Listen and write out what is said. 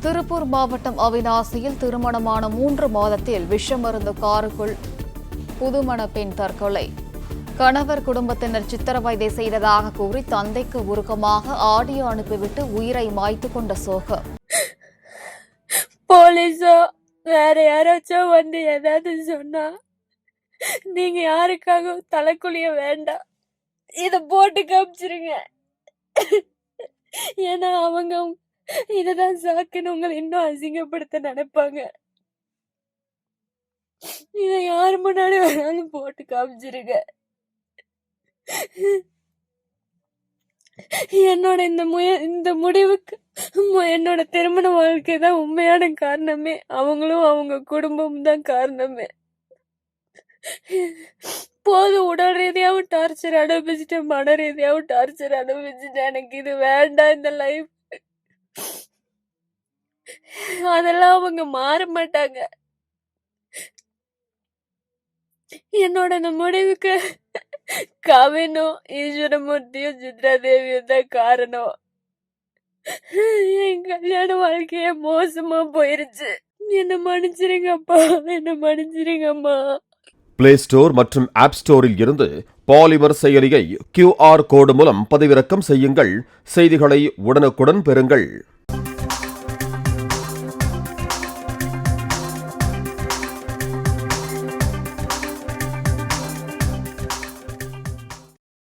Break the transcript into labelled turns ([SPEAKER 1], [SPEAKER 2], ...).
[SPEAKER 1] திருப்பூர் மாவட்டம் அவிநாசியில் திருமணமான 3 மாதத்தில் விஷமருந்து காருக்குள் புதுமண பெண் தற்கொலை. கணவர் குடும்பத்தினர் சித்திரவதை செய்ததாக கூறி தந்தைக்கு உருக்கமாக ஆடியோ அனுப்பிவிட்டு உயிரை மாய்த்து கொண்ட சோகம்.
[SPEAKER 2] போலீஸோ வேற யாராச்சும் வந்து ஏதாவது சொன்னா நீங்க யாருக்காக தலைக்குழிய வேண்டாம், இத போட்டு காமிச்சிருங்க. ஏன்னா அவங்க இததான் சாக்குன்னு உங்களை இன்னும் அசிங்கப்படுத்த நினைப்பாங்க. இத யாரு முன்னாடி வேணாலும் போட்டு காமிச்சிருங்க. என்னோட இந்த முடிவுக்கு என்னோட திருமண வாழ்க்கை தான் உண்மையான காரணமே. அவங்களும் அவங்க குடும்பம் தான் காரணமே. போதும், உடல் ரீதியாவும் டார்ச்சர் அனுபவிச்சுட்டேன், மன ரீதியாவும் டார்ச்சர் அனுபவிச்சுட்டேன். எனக்கு இது வேண்டாம், இந்த லைஃப். அதெல்லாம் அவங்க மாற மாட்டாங்க. என்னோட இந்த முடிவுக்கு கவினும் ஈஸ்வரமூர்த்தியும் சித்ரா தேவியும் தான் காரணம். என் கல்யாண வாழ்க்கைய மோசமா போயிருச்சு. என்ன மன்னிச்சிருங்கப்பா, என்ன மன்னிச்சிருங்கம்மா.
[SPEAKER 3] பிளே ஸ்டோர் மற்றும் ஆப் ஸ்டோரில் இருந்து பாலிமர் செயலியை QR கோடு மூலம் பதிவிறக்கம் செய்யுங்கள். செய்திகளை உடனுக்குடன் பெறுங்கள்.